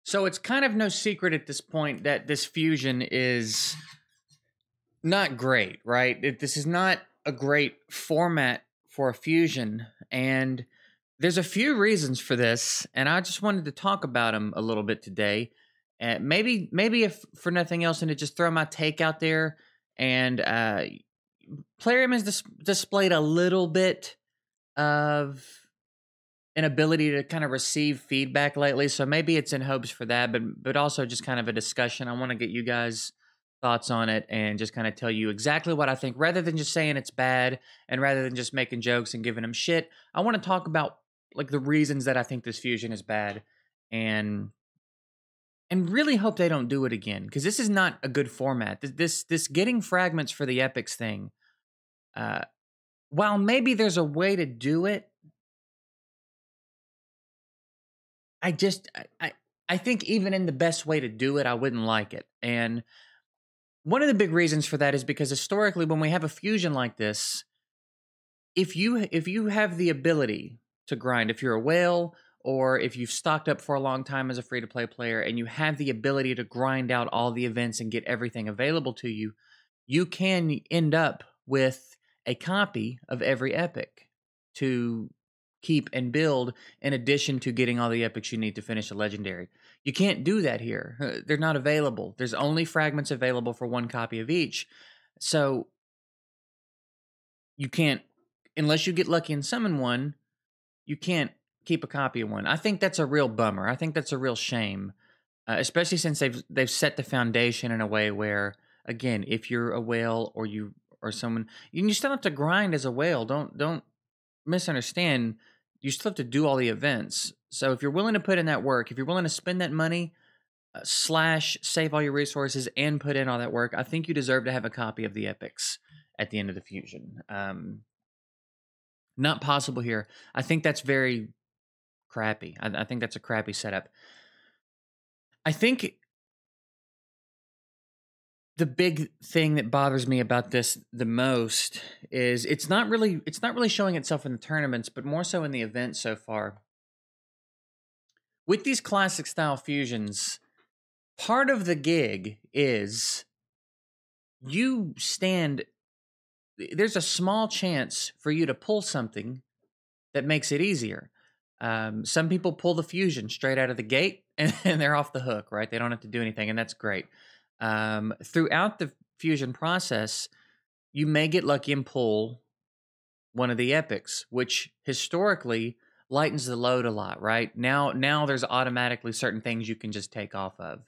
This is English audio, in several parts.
So it's kind of no secret at this point that this fusion is not great, right? This is not a great format for a fusion. And there's a few reasons for this. And I just wanted to talk about them a little bit today. And maybe if for nothing else, and to just throw my take out there. And Plarium has displayed a little bit of an ability to kind of receive feedback lately, so maybe it's in hopes for that, but also just kind of a discussion. I want to get you guys' thoughts on it and just kind of tell you exactly what I think, rather than just saying it's bad and rather than just making jokes and giving them shit. I want to talk about like the reasons that I think this fusion is bad, and really hope they don't do it again, because this is not a good format. This getting fragments for the epics thing. While maybe there's a way to do it, I think even in the best way to do it, I wouldn't like it. And one of the big reasons for that is because historically, when we have a fusion like this, if you have the ability to grind, if you're a whale or if you've stocked up for a long time as a free-to-play player and you have the ability to grind out all the events and get everything available to you, you can end up with a copy of every epic to keep and build, in addition to getting all the epics you need to finish a legendary. You can't do that here. They're not available. There's only fragments available for one copy of each. So you can't, unless you get lucky and summon one, you can't keep a copy of one. I think that's a real bummer. I think that's a real shame, especially since they've set the foundation in a way where, again, if you're a whale or someone, you still have to grind as a whale. Don't misunderstand. You still have to do all the events. So if you're willing to put in that work, if you're willing to spend that money, slash save all your resources and put in all that work, I think you deserve to have a copy of the epics at the end of the fusion. Not possible here. I think that's very crappy. I think that's a crappy setup. I think the big thing that bothers me about this the most is it's not really showing itself in the tournaments, but more so in the events so far. With these classic style fusions, part of the gig is there's a small chance for you to pull something that makes it easier. Some people pull the fusion straight out of the gate and they're off the hook, right? They don't have to do anything, and that's great. Throughout the fusion process, you may get lucky and pull one of the epics, which historically lightens the load a lot, right? Now there's automatically certain things you can just take off of.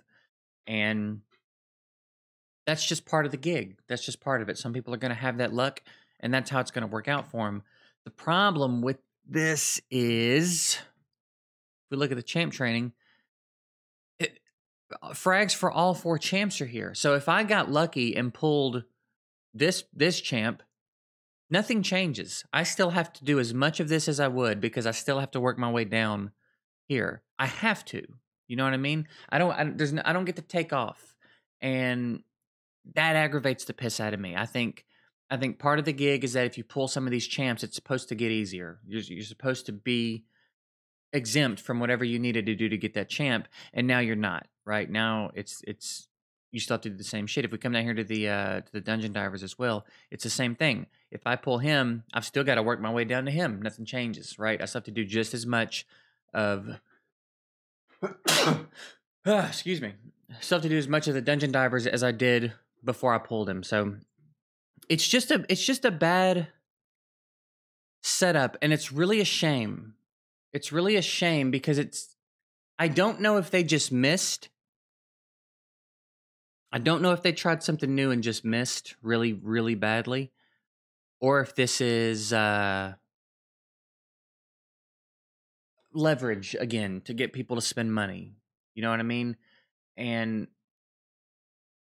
And that's just part of the gig. That's just part of it. Some people are going to have that luck, and that's how it's going to work out for them. The problem with this is, if we look at the champ training, frags for all 4 champs are here. So if I got lucky and pulled this champ, nothing changes. I still have to do as much of this as I would, because I still have to work my way down here. I have to. You know what I mean? I don't get to take off, and that aggravates the piss out of me. I think part of the gig is that if you pull some of these champs, it's supposed to get easier. You're supposed to be exempt from whatever you needed to do to get that champ, and now you're not. Right now, it's you still have to do the same shit. If we come down here to the dungeon divers as well, it's the same thing. If I pull him, I've still got to work my way down to him. Nothing changes, right? I still have to do just as much of excuse me. I still have to do as much of the dungeon divers as I did before I pulled him. So it's just a bad setup, and it's really a shame. It's really a shame because I don't know if they just missed. I don't know if they tried something new and just missed really, really badly, or if this is leverage again to get people to spend money. You know what I mean? And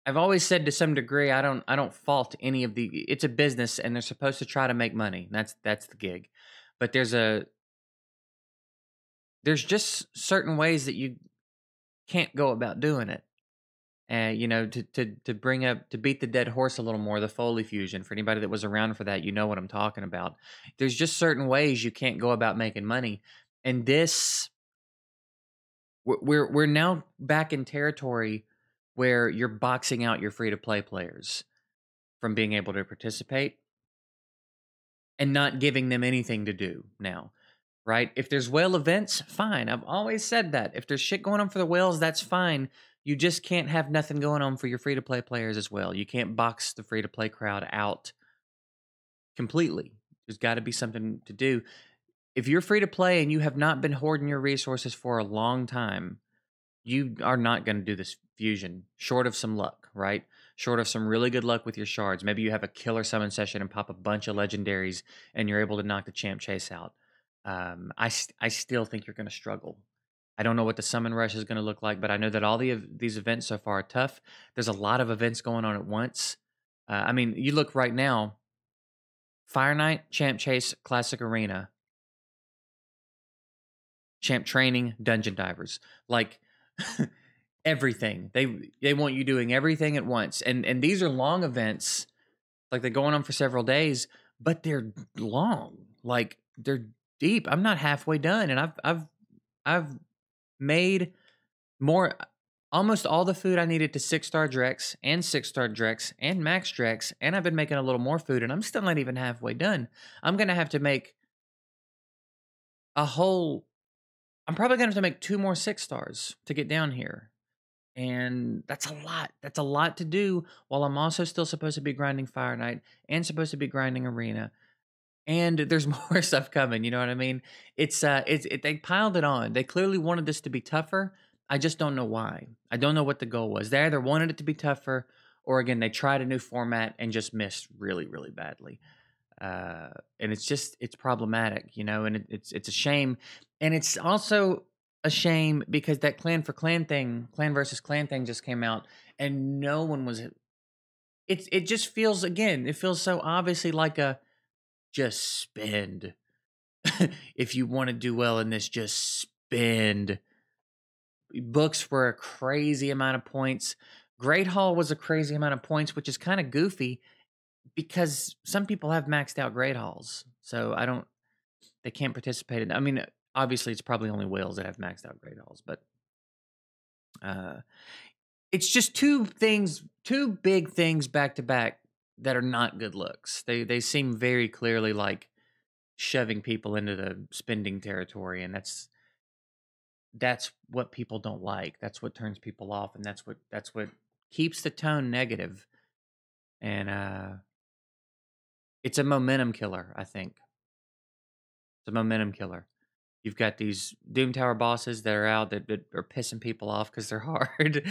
I've always said, to some degree, I don't fault any of it's a business and they're supposed to try to make money. That's the gig. But there's just certain ways that you can't go about doing it. And to beat the dead horse a little more, the Foley fusion, for anybody that was around for that, you know what I'm talking about. There's just certain ways you can't go about making money. And this, we're now back in territory where you're boxing out your free to play players from being able to participate and not giving them anything to do now. Right? If there's whale events, fine. I've always said that. If there's shit going on for the whales, that's fine. You just can't have nothing going on for your free to play players as well. You can't box the free to play crowd out completely. There's got to be something to do. If you're free to play and you have not been hoarding your resources for a long time, you are not going to do this fusion short of some luck, right? Short of some really good luck with your shards. Maybe you have a killer summon session and pop a bunch of legendaries and you're able to knock the champ chase out. I still think you're going to struggle. I don't know what the summon rush is going to look like, but I know that all these events so far are tough. There's a lot of events going on at once. I mean, you look right now, Fire Night, Champ Chase, Classic Arena, Champ Training, Dungeon Divers. Like everything. They want you doing everything at once. And these are long events. Like they're going on for several days, but they're long. Like they're deep. I'm not halfway done, and I've made more, almost all the food I needed to 6-star Drex and 6-star Drex and Max Drex, and I've been making a little more food, and I'm still not even halfway done. I'm gonna have to make a whole. I'm probably gonna have to make 2 more 6-stars to get down here. And that's a lot. That's a lot to do while I'm also still supposed to be grinding Fire Night and supposed to be grinding Arena. And there's more stuff coming, you know what I mean? They piled it on. They clearly wanted this to be tougher. I just don't know why. I don't know what the goal was. They either wanted it to be tougher, or again, they tried a new format and just missed really, really badly. And it's problematic, you know, and it's a shame. And it's also a shame because that clan versus clan thing just came out, and no one was. It just feels, again, it feels so obviously like a just spend. If you want to do well in this, just spend. Books were a crazy amount of points. Great Hall was a crazy amount of points, which is kind of goofy because some people have maxed out Great Halls. So they can't participate in. I mean, obviously it's probably only whales that have maxed out Great Halls, but it's just two big things back to back that are not good looks. They seem very clearly like shoving people into the spending territory, and that's what people don't like. That's what turns people off, and that's what keeps the tone negative. And it's a momentum killer, I think. It's a momentum killer. You've got these Doom Tower bosses that are out that are pissing people off because they're hard.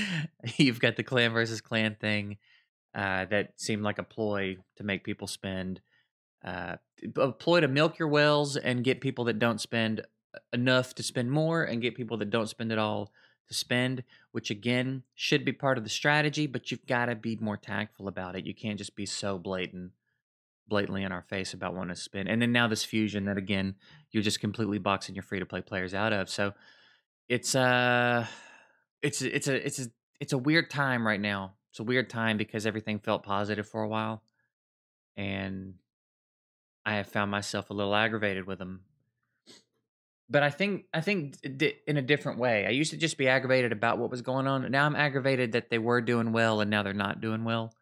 You've got the clan versus clan thing that seemed like a ploy to make people spend. A ploy to milk your wells and get people that don't spend enough to spend more, and get people that don't spend at all to spend, which again should be part of the strategy, but you've got to be more tactful about it. You can't just be so blatantly in our face about wanting to spend. And then now this fusion that again you're just completely boxing your free to play players out of. So it's a weird time right now. It's a weird time because everything felt positive for a while, and I have found myself a little aggravated with them. But I think in a different way. I used to just be aggravated about what was going on. Now I'm aggravated that they were doing well and now they're not doing well.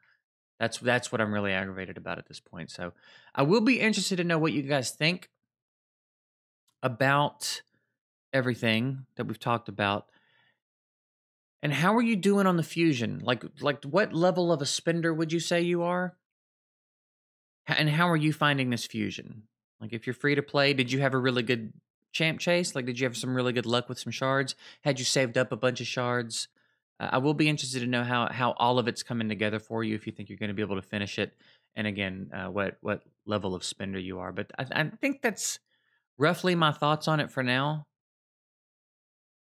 That's what I'm really aggravated about at this point. So I will be interested to know what you guys think about everything that we've talked about. And how are you doing on the fusion? Like what level of a spender would you say you are? And how are you finding this fusion? Like if you're free to play, did you have a really good champ chase? Like did you have some really good luck with some shards? Had you saved up a bunch of shards? I will be interested to know how all of it's coming together for you, if you think you're going to be able to finish it. And again, what level of spender you are. But I think that's roughly my thoughts on it for now.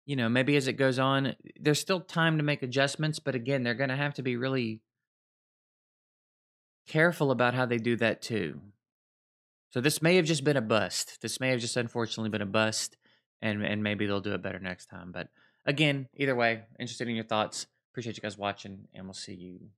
You know, maybe as it goes on, there's still time to make adjustments. But again, they're going to have to be really careful about how they do that too. So this may have just been a bust. This may have just unfortunately been a bust, and maybe they'll do it better next time. But again, either way, interested in your thoughts. Appreciate you guys watching, and we'll see you